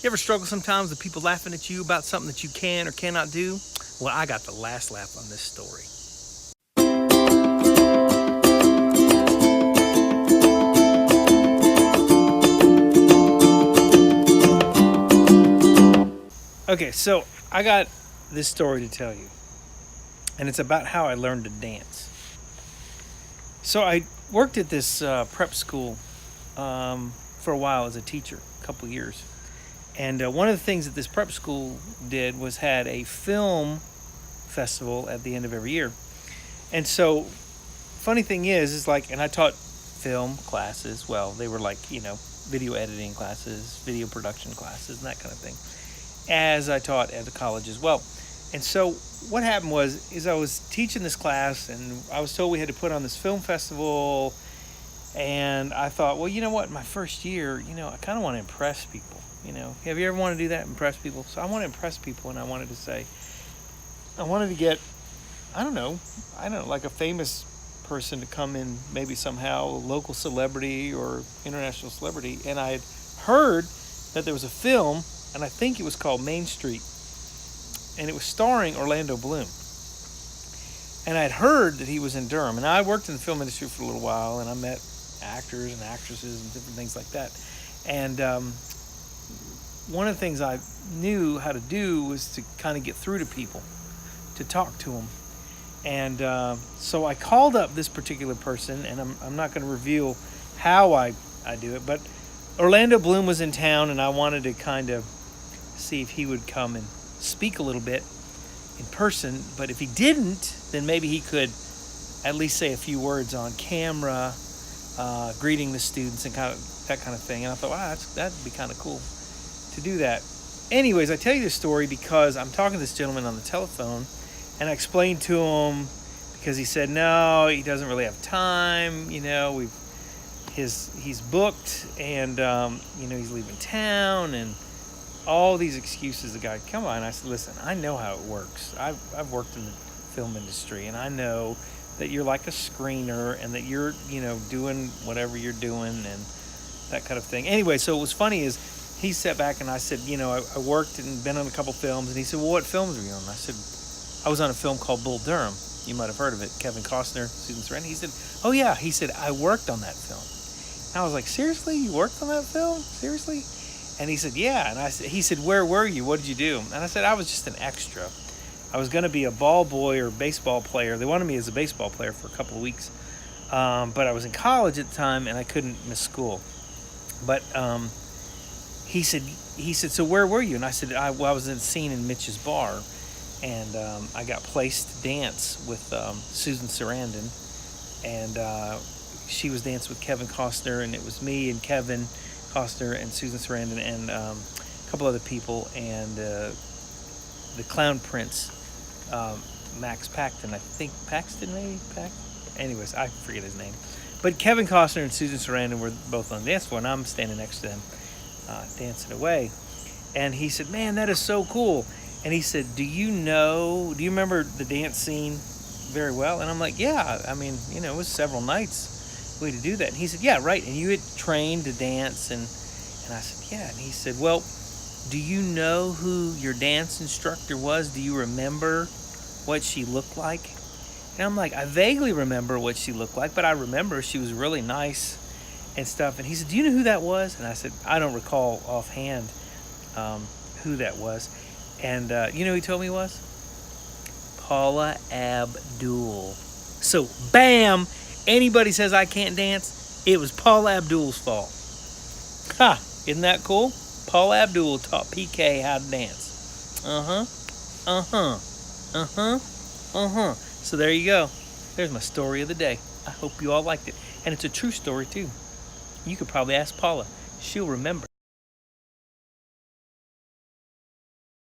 You ever struggle sometimes with people laughing at you about something that you can or cannot do? Well, I got the last laugh on this story. Okay, so I got this story to tell you, and it's about how I learned to dance. So I worked at this prep school for a while as a teacher, a couple years. And one of the things that this prep school did was had a film festival at the end of every year. And so, funny thing is like, and I taught film classes. Well, they were like, video editing classes, video production classes, and that kind of thing, as I taught at the college as well. And so what happened is I was teaching this class, and I was told we had to put on this film festival. And I thought, well, you know what? My first year, I kind of want to impress people. Have you ever wanted to do that, impress people? So I want to impress people, and I wanted to get, I don't know, like a famous person to come in, maybe somehow, a local celebrity or international celebrity. And I had heard that there was a film, and I think it was called Main Street, and it was starring Orlando Bloom. And I had heard that he was in Durham, and I worked in the film industry for a little while, and I met actors and actresses and different things like that. And one of the things I knew how to do was to kind of get through to people, to talk to them. And so I called up this particular person, and I'm not going to reveal how I do it, but Orlando Bloom was in town, and I wanted to kind of see if he would come and speak a little bit in person. But if he didn't, then maybe he could at least say a few words on camera, greeting the students and that kind of thing. And I thought, wow, that'd be kind of cool to do that. Anyways, I tell you this story because I'm talking to this gentleman on the telephone, and I explained to him, because he said no, he doesn't really have time. He's booked, and he's leaving town, and all these excuses. The guy, come on. I said, listen, I know how it works. I've worked in the film industry, and I know that you're like a screener, and that you're doing whatever you're doing and that kind of thing. Anyway, so what was funny is he sat back, and I said, I worked and been on a couple films. And he said, well, what films were you on? I said, I was on a film called Bull Durham. You might have heard of it. Kevin Costner, Susan Sarandon. He said, oh yeah. He said, I worked on that film. And I was like, seriously? You worked on that film? Seriously? And he said, yeah. And he said, where were you? What did you do? And I said, I was just an extra. I was going to be a ball boy or baseball player. They wanted me as a baseball player for a couple of weeks. But I was in college at the time, and I couldn't miss school. But he said, so where were you? And I said, I was in a scene in Mitch's bar, and I got placed to dance with Susan Sarandon, and she was dancing with Kevin Costner, and it was me and Kevin Costner and Susan Sarandon and a couple other people, and the Clown Prince, Max Paxton, I think. Paxton, maybe? Anyways, I forget his name. But Kevin Costner and Susan Sarandon were both on the dance floor, and I'm standing next to them, dancing away. And he said, man, that is so cool. And he said, do you remember the dance scene very well? And I'm like, yeah, it was several nights we had to do that. And he said, yeah, right. And you had trained to dance. And I said, yeah. And he said, well, do you know who your dance instructor was? Do you remember what she looked like? And I'm like, I vaguely remember what she looked like, but I remember she was really nice and stuff. And he said, do you know who that was? And I said, I don't recall offhand who that was. And you know who he told me it was? Paula Abdul. So, bam! Anybody says I can't dance, it was Paula Abdul's fault. Ha! Isn't that cool? Paula Abdul taught PK how to dance. So there you go. There's my story of the day. I hope you all liked it. And it's a true story, too. You could probably ask Paula. She'll remember.